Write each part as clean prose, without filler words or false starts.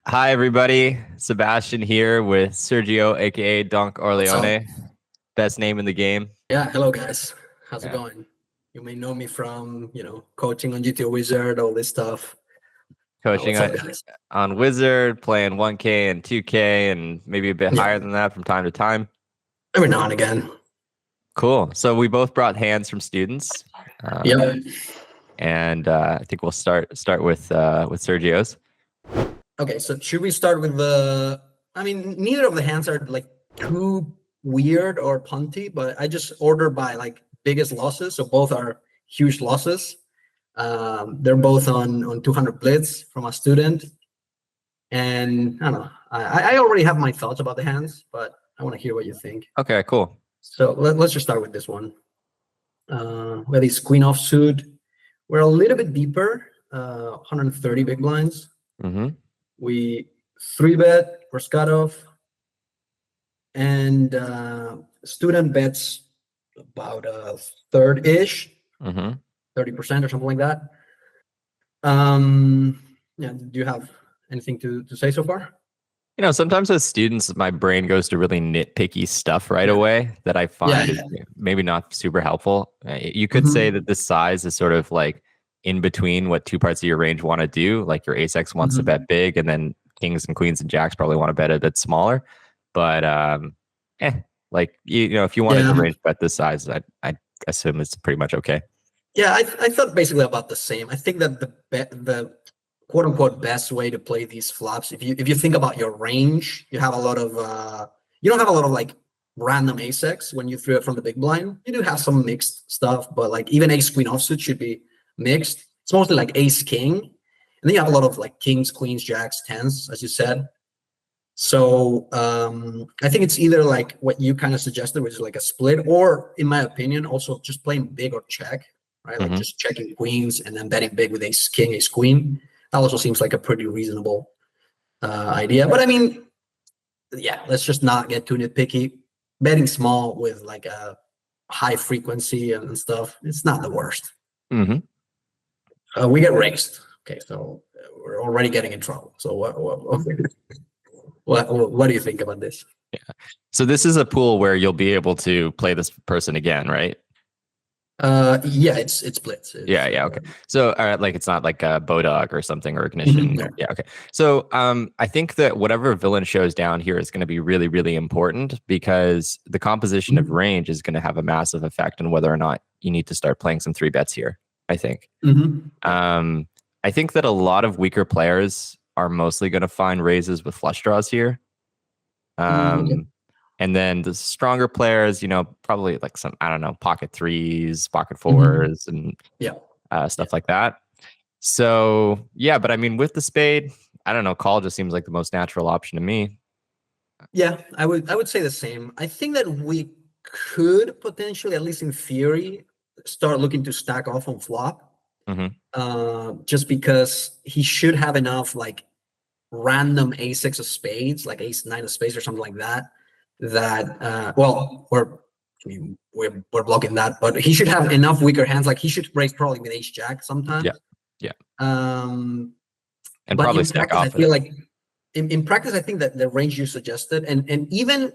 Hi, everybody. Sebastian here with Sergio, aka Donk What's up? Orleone. Best name in the game. Yeah, hello guys. How's it Yeah. going? You may know me from, coaching on GTOWizard, all this stuff. Coaching What's up, guys? on Wizard, playing 1K and 2K, and maybe a bit Yeah, higher than that from time to time. every now and again. Cool. So we both brought hands from students, Yeah. and I think we'll start with Sergio's. Okay, so should we start with neither of the hands are like too weird or punty, but I just ordered by like biggest losses, so both are huge losses. They're both on 200 blitz from a student, and I don't know. I already have my thoughts about the hands, but I want to hear what you think. Okay, cool. So let's just start with this one. Where this queen offsuit, we're a little bit deeper, 130 big blinds. Mm-hmm. We 3-bet, we're scut off, and student bets about a third-ish, Mm-hmm. 30% or something like that. Yeah, do you have anything to say so far? Sometimes as students, my brain goes to really nitpicky stuff right Yeah. away that I find Yeah. is maybe not super helpful. You could say that this size is sort of like in between what two parts of your range want to do. Like your ace-x wants to bet big, and then kings and queens and jacks probably want to bet a bit smaller. But like if you wanted to range bet this size, I assume it's pretty much okay. Yeah, I thought basically about the same. I think that the quote unquote best way to play these flops, if you think about your range, you have a lot of you don't have a lot of like random ace-x when you throw it from the big blind. You do have some mixed stuff, but like even ace queen offsuit should be mixed. It's mostly like ace king, and then you have a lot of like kings, queens, jacks, tens, as you said. So I think it's either like what you kind of suggested, which is like a split, or in my opinion, also just playing big or check, right? Like just checking queens and then betting big with ace king, ace queen. That also seems like a pretty reasonable idea. But I mean, yeah, let's just not get too nitpicky. Betting small with like a high frequency and stuff, it's not the worst. We get raised. Okay, so we're already getting in trouble. So what do you think about this? Yeah. So this is a pool where you'll be able to play this person again, right? Yeah, it's splits. Yeah, okay. So like it's not like a Bodog or something or Ignition. Yeah, okay. So I think that whatever villain shows down here is going to be really, really important, because the composition of range is going to have a massive effect on whether or not you need to start playing some 3-bets here, I think. I think that a lot of weaker players are mostly going to find raises with flush draws here. And then the stronger players, probably like some, I don't know, pocket threes, pocket fours, and stuff like that. So, yeah, but I mean, with the spade, I don't know, call just seems like the most natural option to me. Yeah, I would say the same. I think that we could potentially, at least in theory, start looking to stack off on flop. Just because he should have enough like random ace-6 of spades, like ace-9 of spades or something like that. Well, we're blocking that, but he should have enough weaker hands. Like he should raise probably with ace-jack sometimes. Yeah. And but probably stack off. I feel like in practice, I think that the range you suggested, and even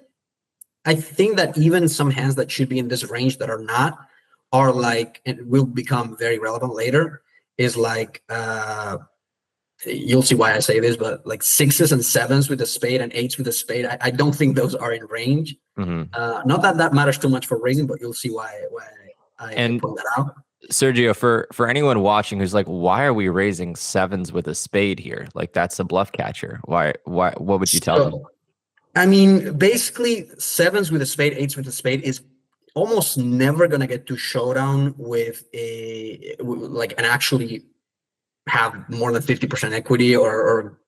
I think that even some hands that should be in this range that are not, are like, and will become very relevant later, is like you'll see why I say this, but like 6s and 7s with a spade and 8s with a spade, I don't think those are in range. Not that that matters too much for raising, but you'll see why I point that out. Sergio, for anyone watching who's like, why are we raising 7s with a spade here? Like that's a bluff catcher. Why? What would you tell them? I mean, basically 7s with a spade, 8s with a spade is almost never gonna get to showdown with an actually have more than 50% equity, or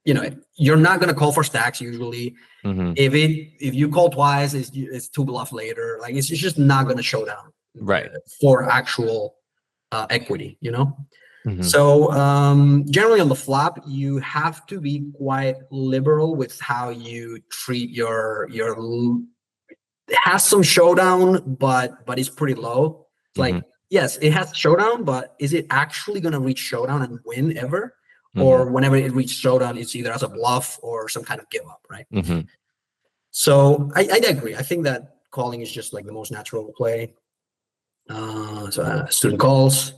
you're not going to call for stacks usually. If you call twice, it's two bluff later. Like it's just not going to show down for actual equity, So generally on the flop, you have to be quite liberal with how you treat your it has some showdown, but it's pretty low. It's like, yes, it has showdown, but is it actually going to reach showdown and win ever? or whenever it reaches showdown, it's either as a bluff or some kind of give up, right? Mm-hmm. So I agree. I think that calling is just like the most natural play. Student calls,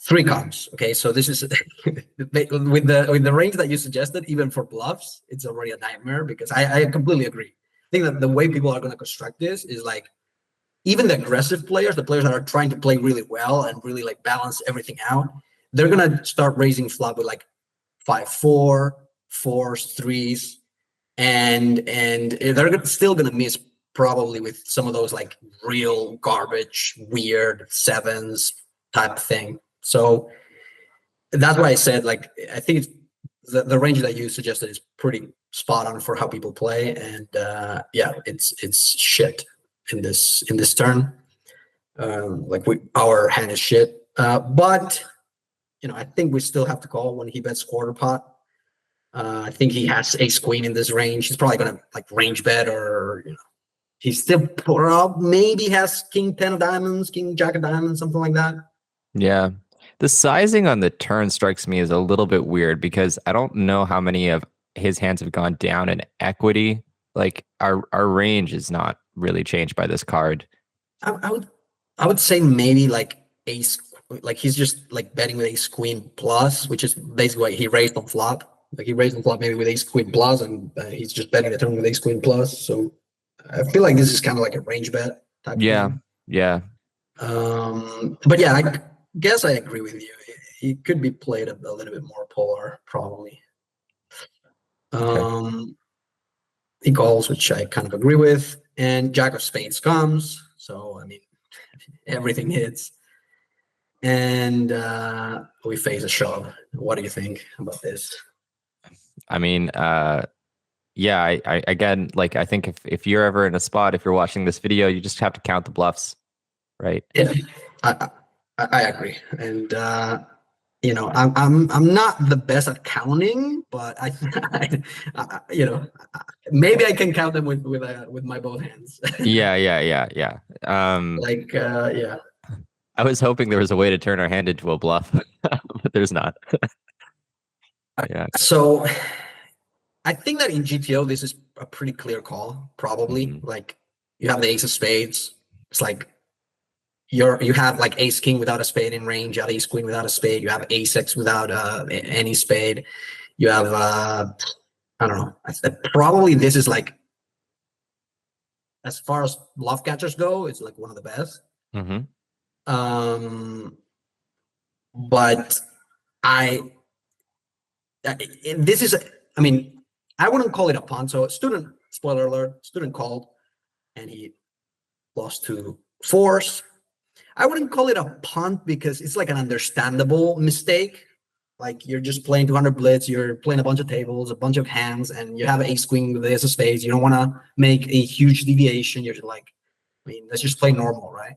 3 comes. Okay, so this is with the range that you suggested, even for bluffs, it's already a nightmare because I completely agree. I think that the way people are going to construct this is like even the aggressive players, the players that are trying to play really well and really like balance everything out, they're going to start raising flop with like 5-4, 4s, 3s, and they're still going to miss probably with some of those like real garbage, weird 7s type thing. So that's why I said, like, I think it's the range that you suggested is pretty spot on for how people play, and yeah, it's shit in this turn. Like our hand is shit, but I think we still have to call when he bets quarter pot. I think he has ace queen in this range. He's probably gonna like range bet, or he still maybe has king 10 of diamonds, king jack of diamonds, something like that. Yeah. The sizing on the turn strikes me as a little bit weird because I don't know how many of his hands have gone down in equity. Like our range is not really changed by this card. I would say maybe like ace, like he's just like betting with ace queen plus, which is basically what he raised on flop. Like he raised on flop maybe with ace queen plus, and he's just betting the turn with ace queen plus. So I feel like this is kind of like a range bet type thing. Yeah. But yeah, I guess I agree with you. He could be played a little bit more polar, probably. Okay. He calls, which I kind of agree with, and jack of spades comes. So I mean, everything hits, and we face a shove. What do you think about this? I mean, yeah, I again, like, I think if you're ever in a spot, if you're watching this video, you just have to count the bluffs, right? Yeah, I agree, and I'm not the best at counting, but maybe I can count them with my both hands. Yeah. Like yeah. I was hoping there was a way to turn our hand into a bluff, but there's not. Yeah. So I think that in GTO, this is a pretty clear call, probably. Like you have the ace of spades. It's like you have like ace king without a spade in range. You have ace queen without a spade. You have ace x without any spade. You have I don't know. Probably this is like, as far as bluff catchers go, it's like one of the best. But this is, I mean, I wouldn't call it a punt. So student, spoiler alert, student called and he lost to 4s. I wouldn't call it a punt because it's like an understandable mistake. Like you're just playing 200 blitz, you're playing a bunch of tables, a bunch of hands, and you have ace queen with the ace of spades. You don't want to make a huge deviation. You're just like, I mean, let's just play normal, right?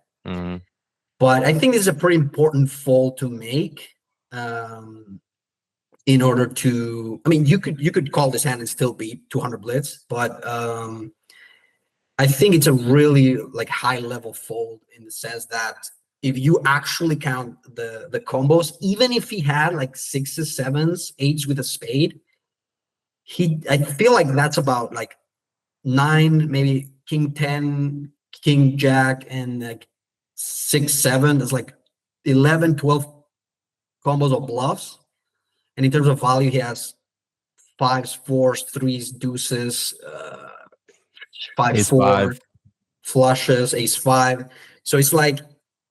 But I think this is a pretty important fold to make. In order to, I mean, you could call this hand and still beat 200 blitz, but I think it's a really like high level fold in the sense that if you actually count the combos, even if he had like 6s, 7s, 8s with a spade, I feel like that's about like 9, maybe king 10, king jack, and like 6, 7. That's like 11, 12 combos of bluffs. And in terms of value, he has 5s, 4s, 3s, deuces, 5-4, flushes, ace 5. So it's like,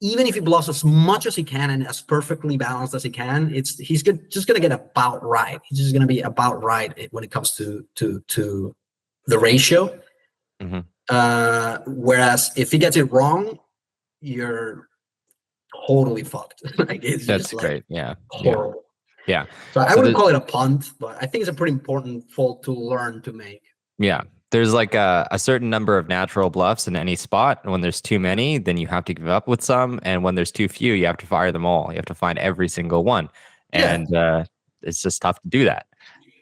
even if he bluffs as much as he can and as perfectly balanced as he can, he's just gonna get about right. He's just gonna be about right when it comes to the ratio. Whereas if he gets it wrong, you're totally fucked. Like it's That's just great. Like horrible. Yeah. So I wouldn't call it a punt, but I think it's a pretty important fold to learn to make. Yeah. There's like a certain number of natural bluffs in any spot. And when there's too many, then you have to give up with some. And when there's too few, you have to fire them all. You have to find every single one. And it's just tough to do that.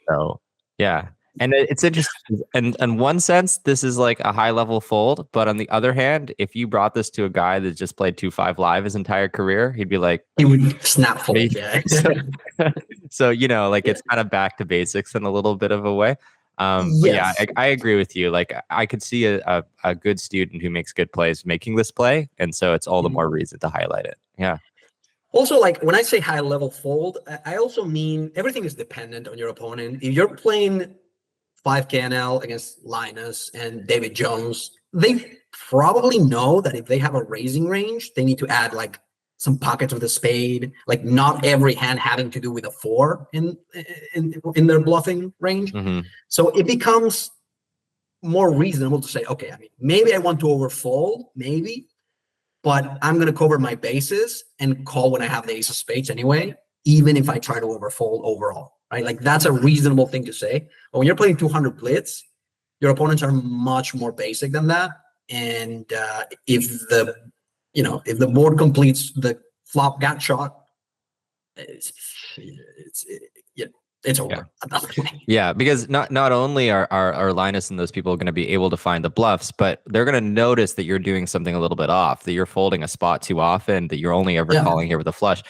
So, yeah. And it's interesting. And in one sense, this is like a high level fold. But on the other hand, if you brought this to a guy that just played 2-5 live his entire career, he'd be like, he would snap fold. Yeah. So like it's kind of back to basics in a little bit of a way. But yeah, Yes. I agree with you. Like I could see a good student who makes good plays making this play, and so it's all the more reason to highlight it. Yeah. Also, like when I say high level fold, I also mean everything is dependent on your opponent. If you're playing 5KNL against Linus and David Jones, they probably know that if they have a raising range, they need to add like some pockets of the spade, like not every hand having to do with a 4 in their bluffing range. So it becomes more reasonable to say, okay, I mean, maybe I want to overfold, maybe, but I'm going to cover my bases and call when I have the ace of spades anyway, even if I try to overfold overall, right? Like that's a reasonable thing to say. But when you're playing 200 blitz, your opponents are much more basic than that. And if the board completes the flop gat shot, it's over. Yeah, because not only are Linus and those people going to be able to find the bluffs, but they're going to notice that you're doing something a little bit off, that you're folding a spot too often, that you're only ever calling here with a flush.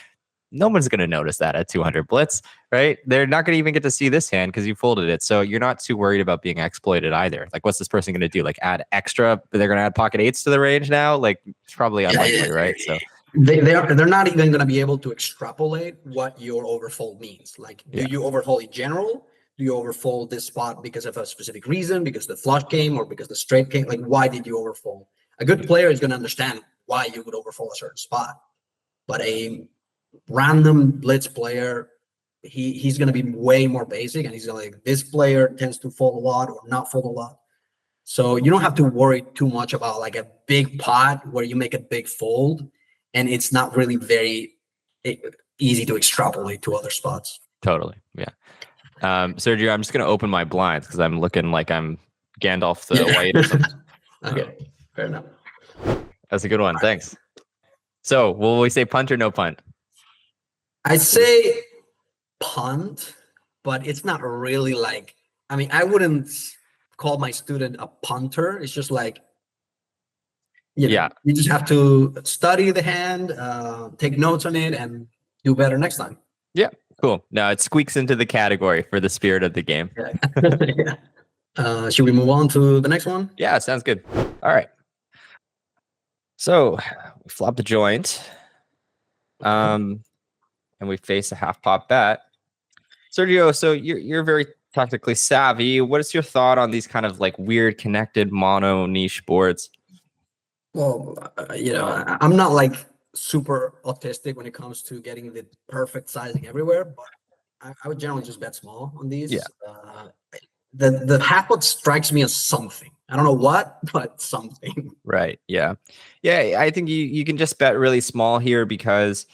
No one's going to notice that at 200 blitz, right? They're not going to even get to see this hand because you folded it. So you're not too worried about being exploited either. Like, what's this person going to do? Like, add extra? They're going to add pocket eights to the range now? Like, it's probably unlikely, right? So they're not even going to be able to extrapolate what your overfold means. Like, do you overfold in general? Do you overfold this spot because of a specific reason, because the flush came or because the straight came? Like, why did you overfold? A good player is going to understand why you would overfold a certain spot. But a random blitz player, he's going to be way more basic, and he's like, this player tends to fold a lot or not fold a lot. So you don't have to worry too much about like a big pot where you make a big fold, and it's not really very easy to extrapolate to other spots. Totally, yeah. Sergio, I'm just going to open my blinds because I'm looking like I'm Gandalf the White or something. Okay, fair enough. That's a good one. Thanks. So, will we say punt or no punt? I say punt, but it's not really like, I mean, I wouldn't call my student a punter. It's just like, you just have to study the hand, take notes on it, and do better next time. Yeah, cool. Now it squeaks into the category for the spirit of the game. Should we move on to the next one? Yeah, sounds good. All right. So we flop the joint. And we face a half pot bet. Sergio, so you're very tactically savvy. What is your thought on these kind of like weird connected mono niche boards? Well, I'm not like super autistic when it comes to getting the perfect sizing everywhere, but I would generally just bet small on these. Yeah. The half pot strikes me as something. I don't know what, but something. Right. Yeah. Yeah. I think you can just bet really small here because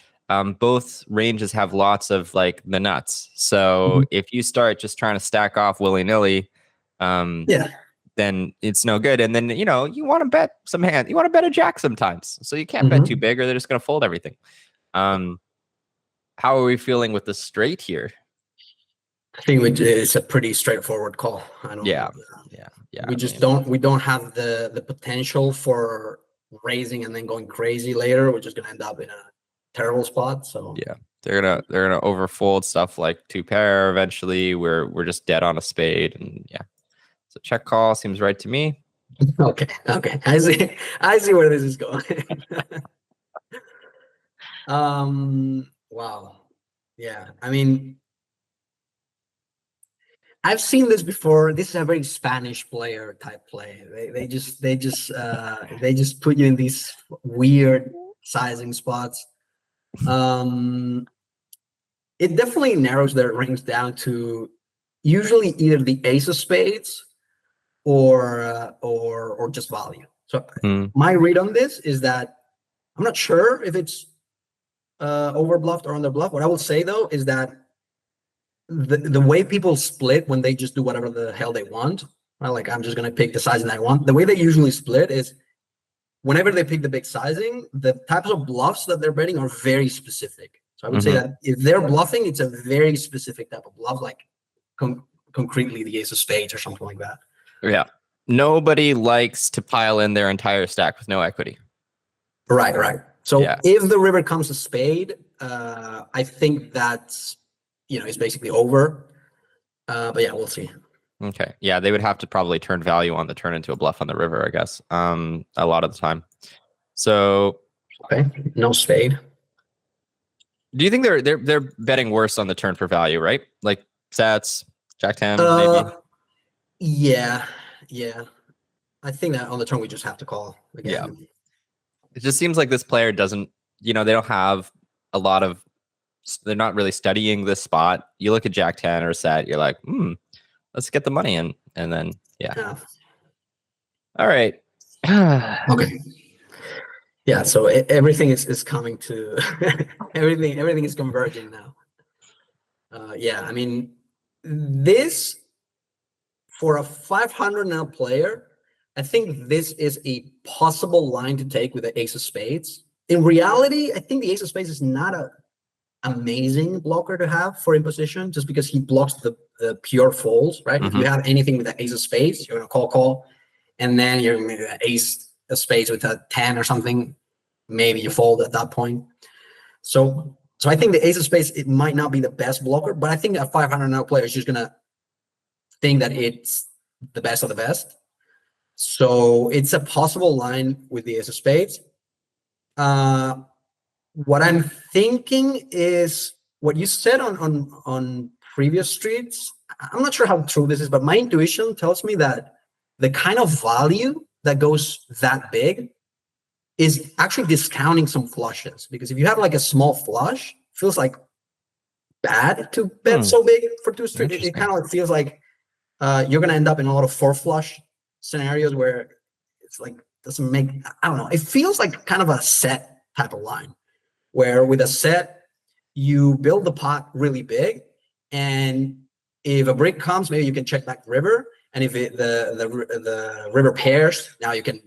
both ranges have lots of like the nuts. So if you start just trying to stack off willy-nilly, then it's no good. And then, you want to bet some hand. You want to bet a jack sometimes. So you can't bet too big or they're just going to fold everything. How are we feeling with the straight here? I think it's a pretty straightforward call. Yeah. We just don't have the potential for raising and then going crazy later. We're just going to end up in a terrible spot. So yeah, they're gonna overfold stuff like 2-pair eventually. We're just dead on a spade, and so check call seems right to me. Okay, I see where this is going. Wow, yeah, I mean, I've seen this before. This is a very Spanish player type play. They just put you in these weird sizing spots. It definitely narrows their range down to usually either the ace of spades or just value. So my read on this is that I'm not sure if it's overbluffed or underbluffed. What I will say though is that the way people split when they just do whatever the hell they want, right? Like I'm just gonna pick the sizing I want. The way they usually split is whenever they pick the big sizing, the types of bluffs that they're betting are very specific. So I would say that if they're bluffing, it's a very specific type of bluff, like concretely the ace of spades or something like that. Yeah. Nobody likes to pile in their entire stack with no equity. Right. So yeah. if the river comes to spade, I think that's, it's basically over. But yeah, we'll see. Okay. Yeah, they would have to probably turn value on the turn into a bluff on the river, I guess. A lot of the time. So okay, no spade. Do you think they're betting worse on the turn for value, right? Like sets, Jack 10, maybe? Yeah. I think that on the turn we just have to call again. Yeah. It just seems like this player doesn't, they don't have a lot of, they're not really studying this spot. You look at Jack 10 or set, you're like, let's get the money in. And then, yeah. All right. Okay. Yeah, so everything is coming to everything is converging now. Yeah, I mean, this for a 500 now player, I think this is a possible line to take with the ace of spades. In reality, I think the ace of spades is not a amazing blocker to have for imposition, just because he blocks the pure folds, right? Mm-hmm. If you have anything with the ace of spades, you're gonna call, and then you're gonna make ace of spades with a 10 or something. Maybe you fold at that point. So I think the ace of spades, it might not be the best blocker, but I think a 500 now player is just gonna think that it's the best of the best. So it's a possible line with the ace of spades. What I'm thinking is what you said on previous streets. I'm not sure how true this is, but my intuition tells me that the kind of value that goes that big is actually discounting some flushes, because if you have like a small flush, it feels like bad to bet so big for two streets. It kind of feels like you're gonna end up in a lot of four flush scenarios where it's like doesn't make, I don't know. It feels like kind of a set type of line, where with a set you build the pot really big, and if a brick comes, maybe you can check back the river, and if the river pairs, now you can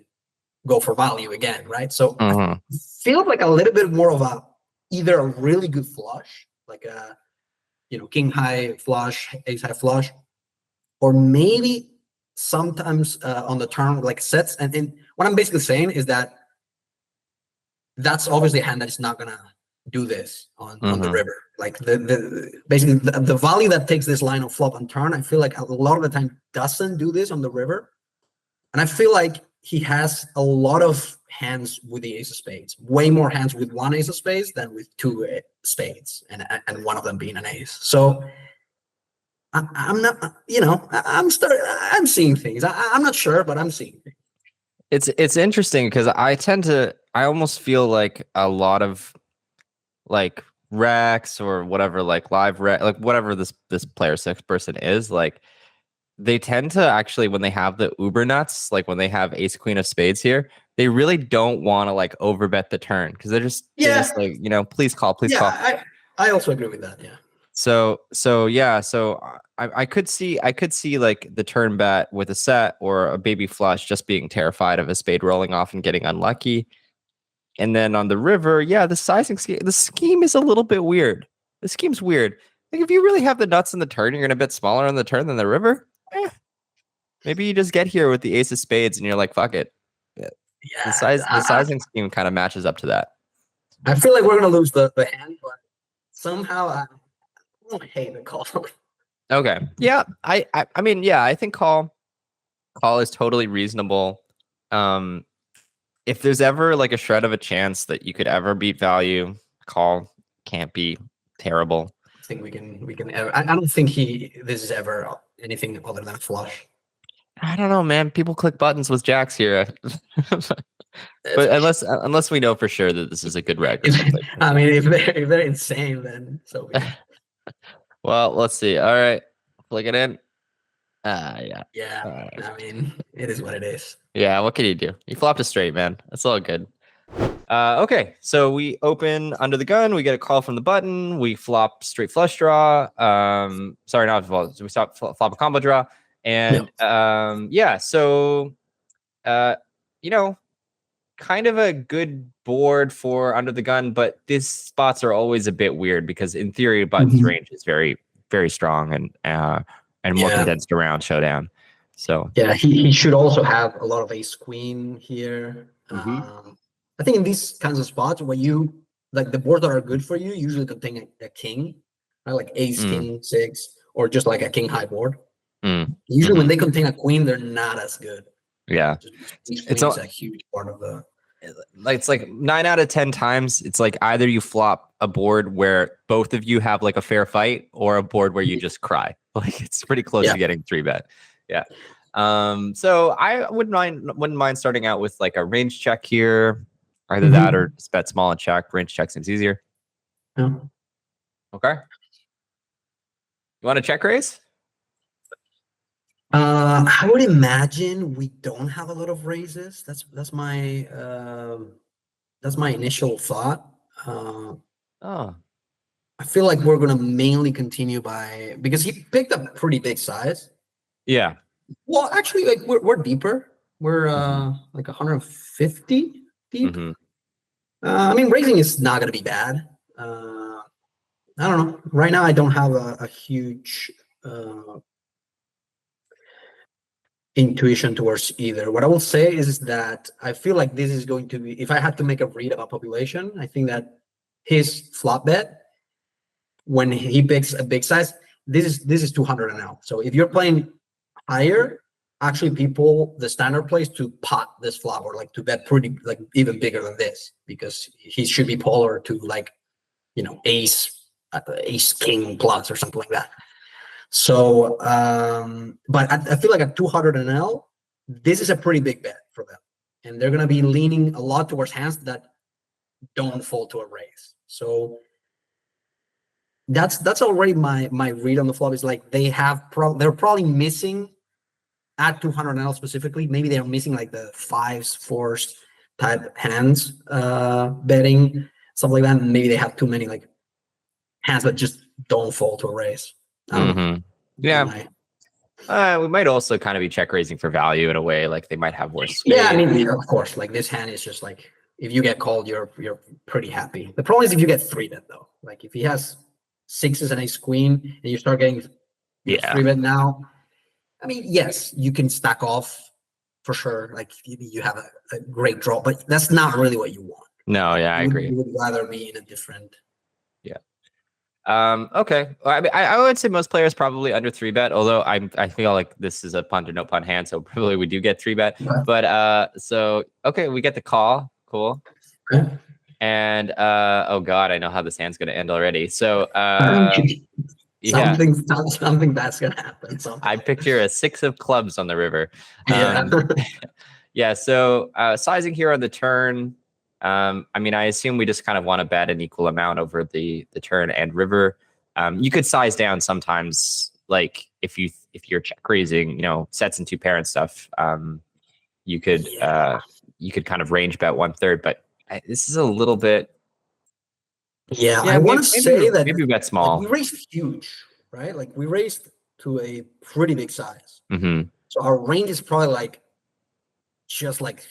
go for value again, right? So it feels like a little bit more of either a really good flush, like a king high flush, ace high flush, or maybe sometimes on the turn like sets. And what I'm basically saying is that that's obviously a hand that is not gonna do this on the river. Like basically the value that takes this line of flop and turn, I feel like a lot of the time doesn't do this on the river. And I feel like he has a lot of hands with the ace of spades, way more hands with one ace of spades than with two spades, and one of them being an ace. So I'm not, I'm seeing things. I'm not sure, but I'm seeing things. It's interesting because I almost feel like a lot of like Rex or whatever, like live Rex, like whatever this player 6 person is, like they tend to actually, when they have the uber nuts, like when they have ace queen of spades here, they really don't want to like overbet the turn, because they're just like, please call. I also agree with that. Yeah. So I could see like the turn bet with a set or a baby flush just being terrified of a spade rolling off and getting unlucky. And then on the river, the sizing scheme, the scheme is a little bit weird. The scheme's weird. Like if you really have the nuts in the turn, you're going to bet smaller on the turn than the river. Maybe you just get here with the ace of spades and you're like, fuck it. Yeah. The sizing scheme kind of matches up to that. I feel like we're going to lose the hand, but somehow I hate the call. Okay. Yeah. I mean, I think call is totally reasonable. If there's ever like a shred of a chance that you could ever beat value, call. Can't be terrible. I think we can ever, I don't think this is ever anything other than flush. I don't know, man. People click buttons with jacks here. But unless we know for sure that this is a good reg or something. I mean, if they're insane, then so be it. Well, let's see. All right. Click it in. Yeah. I mean, it is what it is. Yeah, what can you do? You flopped a straight, man. That's all good. Okay, so we open under the gun. We get a call from the button. We flop straight flush draw. Sorry, not flop. We flop a combo draw. And so kind of a good board for under the gun, but these spots are always a bit weird because in theory, button's range is very, very strong, and and more condensed around showdown. So yeah, he should also have a lot of ace queen here. I think in these kinds of spots where you like the boards that are good for you usually contain a king, right? Like ace king 6 or just like a king high board. Usually when they contain a queen, they're not as good. Yeah, Queen is a huge part of the. Like it's like 9 out of 10 times it's like either you flop a board where both of you have like a fair fight or a board where you just cry. Like it's pretty close to getting 3-bet. Yeah. So I wouldn't mind starting out with like a range check here. Either that or just bet small and check. Range check seems easier. Yeah. Okay. You want to check raise? I would imagine we don't have a lot of raises. That's my initial thought. I feel like we're gonna mainly continue because he picked up a pretty big size. Yeah. Well, actually, like we're deeper. We're like 150 deep. I mean, raising is not gonna be bad. I don't know. Right now, I don't have a huge intuition towards either. What I will say is that I feel like this is going to be, if I had to make a read about population, I think that his flop bet, when he picks a big size, this is 200 and out. So if you're playing higher, actually the standard plays to pot this flop or like to bet pretty like even bigger than this because he should be polar to like, ace king plus or something like that. So, but I feel like at 200 and L, this is a pretty big bet for them, and they're gonna be leaning a lot towards hands that don't fall to a raise. So that's already my read on the flop is like they're probably missing at 200 and L specifically. Maybe they're missing like the 5s, 4s type hands betting stuff like that. And maybe they have too many like hands that just don't fall to a raise. Yeah. We might also kind of be check raising for value in a way, like they might have worse. Yeah, I mean, of course, like this hand is just like if you get called, you're pretty happy. The problem is if you get 3-bet though. Like if he has 6s and ace queen and you start getting 3-bet now, I mean, yes, you can stack off for sure. Like you have a great draw, but that's not really what you want. No, I agree. You would rather be in a different. Okay. Well, I mean, I would say most players probably under 3-bet, although I feel like this is a pun to no pun hand, so probably we do get 3-bet. But so okay, we get the call. Cool. Okay. And oh god, I know how this hand's gonna end already. So something that's gonna happen. I picture a 6 of clubs on the river. Yeah. So sizing here on the turn. I mean, I assume we just kind of want to bet an equal amount over the turn and river. You could size down sometimes, like if you're check raising, sets and 2-pair and stuff. You could kind of range bet 1/3, but this is a little bit. Yeah, I want to say that maybe bet small. Like we raised huge, right? Like we raised to a pretty big size. So our range is probably like just like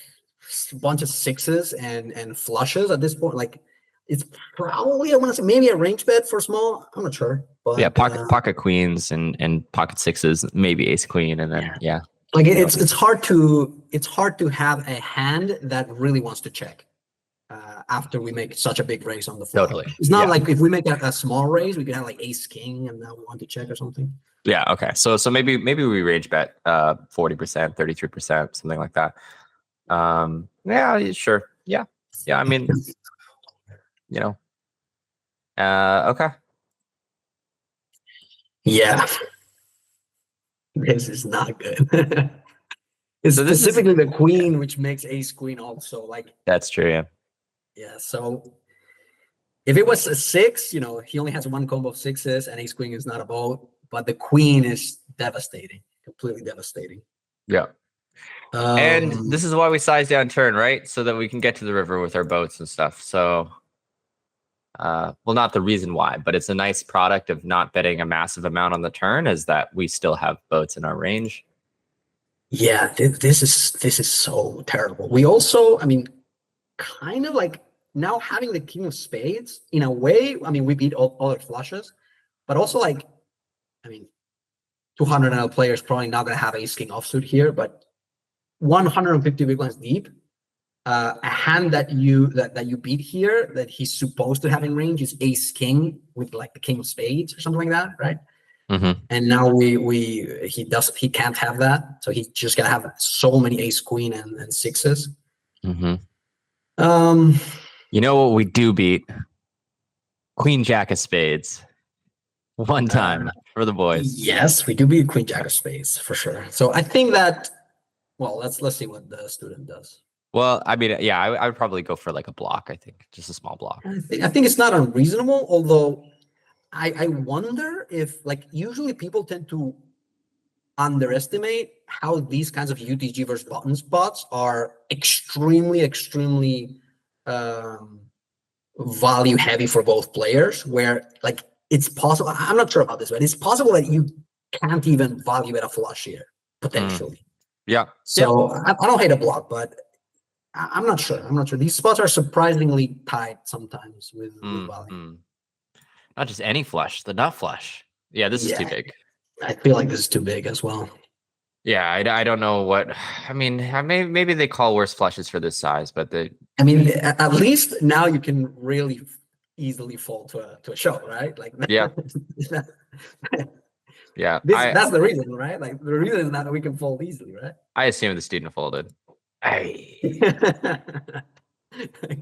a bunch of 6s and flushes at this point. Like it's probably, I want to say maybe a range bet for small. I'm not sure. But yeah, pocket queens and pocket 6s, maybe ace queen, and then like it's hard to have a hand that really wants to check after we make such a big raise on the flop. Totally. It's not like if we make a small raise, we could have like ace king and now we want to check or something. Yeah. Okay. So maybe we range bet 40%, 33%, something like that. Yeah, sure. Yeah. I mean, okay. Yeah. This is not good. It's so specifically the queen, which makes ace queen also like. That's true. Yeah. Yeah. So if it was a 6, he only has one combo of 6s and ace queen is not a boat, but the queen is devastating, completely devastating. Yeah. And this is why we size down turn, right? So that we can get to the river with our boats and stuff. So, well, not the reason why, but it's a nice product of not betting a massive amount on the turn is that we still have boats in our range. Yeah, this is so terrible. We also, I mean, kind of like now having the king of spades in a way. I mean, we beat all other flushes, but also like, I mean, 200 NL player is probably not going to have ace king offsuit here, but 150 big blinds deep, a hand that you beat here that he's supposed to have in range is ace king with like the king of spades or something like that, right? And now he can't have that, so he's just gonna have so many ace queen and sixes. You know what we do beat? Queen jack of spades. One time for the boys. Yes, we do beat queen jack of spades for sure. So I think that, well, let's see what the student does. Well, I mean, yeah, I would probably go for like a block. I think just a small block. I think it's not unreasonable, although I wonder if, like, usually people tend to underestimate how these kinds of UTG versus button spots are extremely value heavy for both players, where like it's possible, I'm not sure about this, but it's possible that you can't even value bet a flush here potentially. Yeah. So I don't hate a block, but I'm not sure. These spots are surprisingly tight sometimes with value. Not just any flush, the nut flush. Yeah, this is too big. I feel like this is too big as well. Yeah, I don't know what. I mean, maybe they call worse flushes for this size, but I mean, at least now you can really easily fall to a shove, right? Like, yeah, yeah. That's the reason, right? Like the reason is that we can fold easily, right? I assume the student folded. Hey.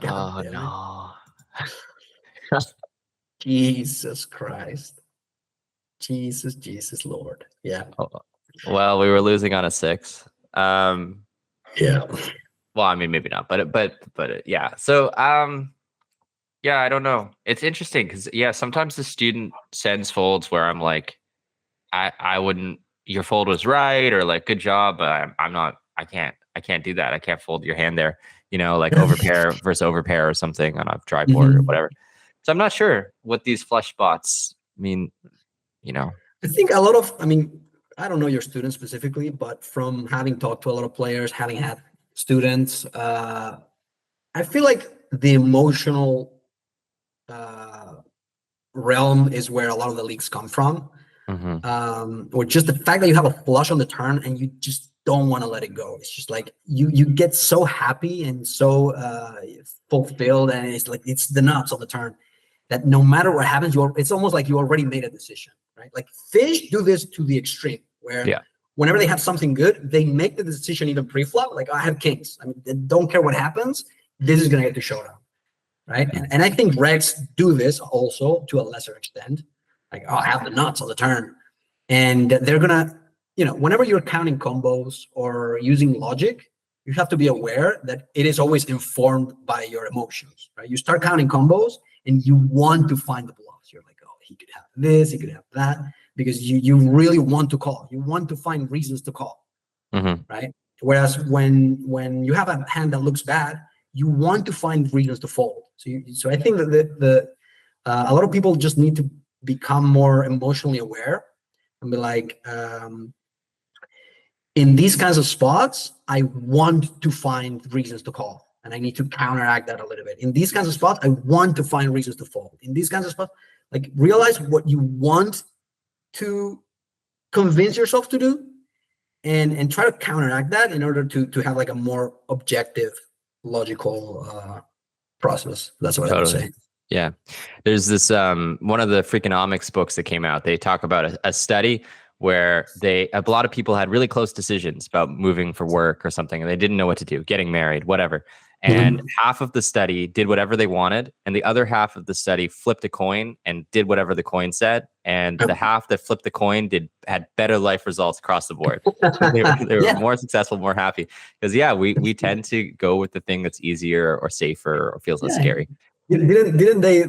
Oh no. Jesus Christ. Jesus Lord. Yeah. Oh, well, we were losing on a 6. Yeah. Well, I mean, maybe not, but yeah. So, yeah, I don't know. It's interesting because sometimes the student sends folds where I'm like, I wouldn't. Your fold was right, or like, good job, but I'm not. I can't do that. I can't fold your hand there. You know, like overpair versus overpair or something on a dry board or whatever. So I'm not sure what these flush spots mean. You know, I think a lot of, I mean, I don't know your students specifically, but from having talked to a lot of players, having had students, I feel like the emotional realm is where a lot of the leaks come from. Or just the fact that you have a flush on the turn and you just don't want to let it go. It's just like you get so happy and so fulfilled, and it's like it's the nuts on the turn that no matter what happens, it's almost like you already made a decision, right? Like fish do this to the extreme, where whenever they have something good, they make the decision even pre-flop. Like, I have kings. I mean, don't care what happens. This is gonna get to showdown, right? And I think Rex do this also to a lesser extent. Like, I have the nuts on the turn, and they're gonna, you know, whenever you're counting combos or using logic, you have to be aware that it is always informed by your emotions, right? You start counting combos and you want to find the bluffs. You're like, oh, he could have this, he could have that, because you really want to call. You want to find reasons to call, right? Whereas when you have a hand that looks bad, you want to find reasons to fold. So I think that a lot of people just need to become more emotionally aware and be like, in these kinds of spots, I want to find reasons to call, and I need to counteract that a little bit. In these kinds of spots, I want to find reasons to fold. In these kinds of spots, like, realize what you want to convince yourself to do, and try to counteract that in order to have like a more objective, logical process. That's what I would say. Yeah. There's this one of the Freakonomics books that came out. They talk about a study where a lot of people had really close decisions about moving for work or something, and they didn't know what to do, getting married, whatever. And half of the study did whatever they wanted, and the other half of the study flipped a coin and did whatever the coin said. And the half that flipped the coin had better life results across the board. They were more successful, more happy. Because we tend to go with the thing that's easier or safer or feels less scary. Didn't they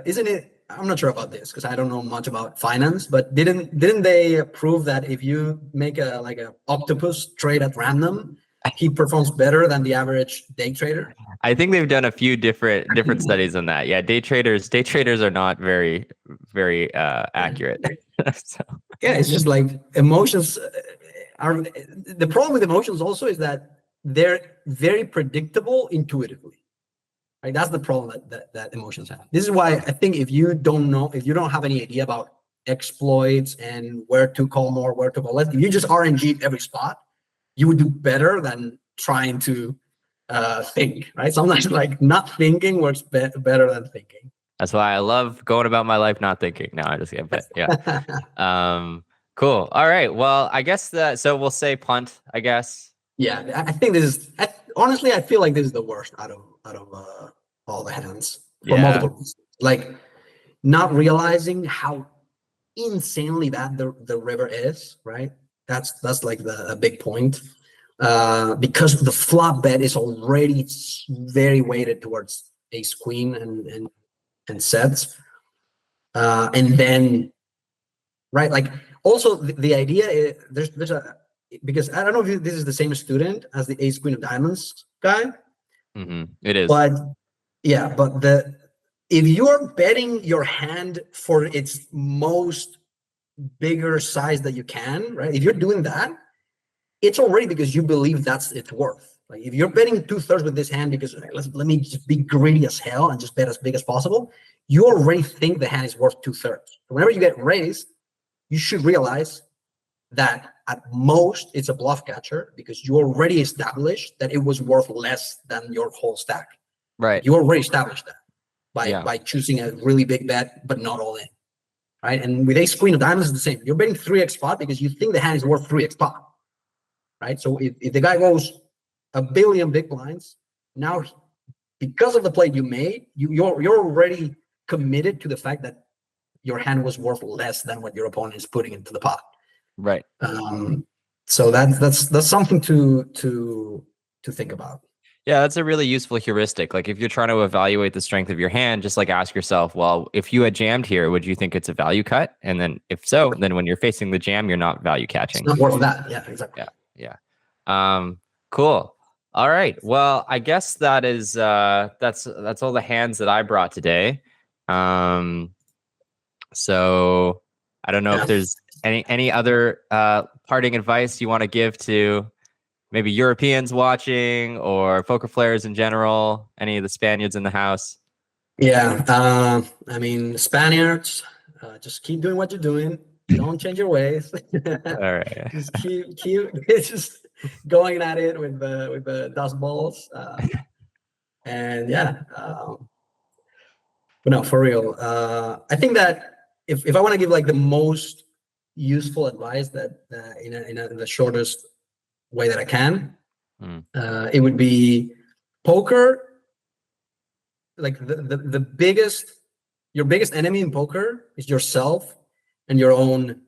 isn't it, I'm not sure about this because I don't know much about finance, but didn't they prove that if you make a octopus trade at random, he performs better than the average day trader? I think they've done a few different studies on that. Yeah, day traders are not very accurate. So. Yeah, it's just like emotions are the problem with emotions also is that they're very predictable intuitively. Right? That's the problem that emotions have. This is why I think if you don't have any idea about exploits and where to call more, where to call less, if you just RNG every spot, you would do better than trying to think, right? Sometimes like not thinking works better than thinking. That's why I love going about my life not thinking. No, I just get, but yeah. Cool. All right. Well, I guess so we'll say punt, I guess. Yeah, I think this is honestly, I feel like this is the worst out of all the hands for multiple reasons. Like not realizing how insanely bad the river is, right? That's like a big point. Because the flop bet is already very weighted towards ace queen and sets. And then, right, like also the idea is there's a, because I don't know if this is the same student as the ace queen of diamonds guy. It is. But yeah, but if you're betting your hand for its most bigger size that you can, right? If you're doing that, it's already because you believe that's its worth. Like if you're betting 2/3 with this hand because let me just be greedy as hell and just bet as big as possible, you already think the hand is worth 2/3. So whenever you get raised, you should realize that at most it's a bluff catcher because you already established that it was worth less than your whole stack. Right. You already established that by choosing a really big bet, but not all in. Right. And with ace queen of diamonds, it's the same. You're betting 3x pot because you think the hand is worth 3x pot. Right. So if the guy goes a billion big blinds, now because of the play you made, you're already committed to the fact that your hand was worth less than what your opponent is putting into the pot. Right. So that's something to think about. Yeah, that's a really useful heuristic. Like if you're trying to evaluate the strength of your hand, just like ask yourself, well, if you had jammed here, would you think it's a value cut? And then if so, then when you're facing the jam, you're not value catching. It's not worth that. Yeah, exactly. Yeah. Cool. All right. Well, I guess that is that's all the hands that I brought today. So I don't know if there's any other parting advice you want to give to maybe Europeans watching or poker players in general, any of the Spaniards in the house? Yeah. I mean, Spaniards, just keep doing what you're doing. Don't change your ways. All right. Just keep just going at it with the dust balls. And yeah. But no, for real. I think that if I want to give like the most useful advice that in the shortest way that I can, it would be poker. Like the biggest, your biggest enemy in poker is yourself and your own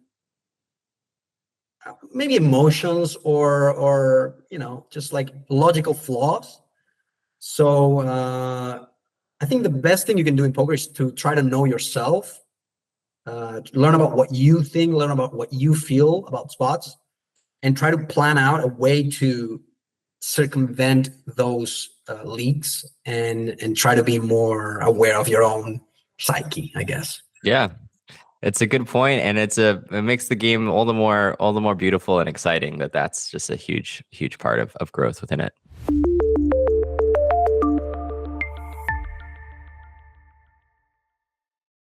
maybe emotions or just like logical flaws. So I think the best thing you can do in poker is to try to know yourself, learn about what you think, learn about what you feel about spots, and try to plan out a way to circumvent those leaks and try to be more aware of your own psyche, I guess. Yeah, it's a good point, and it makes the game all the more beautiful and exciting. That's just a huge part of growth within it.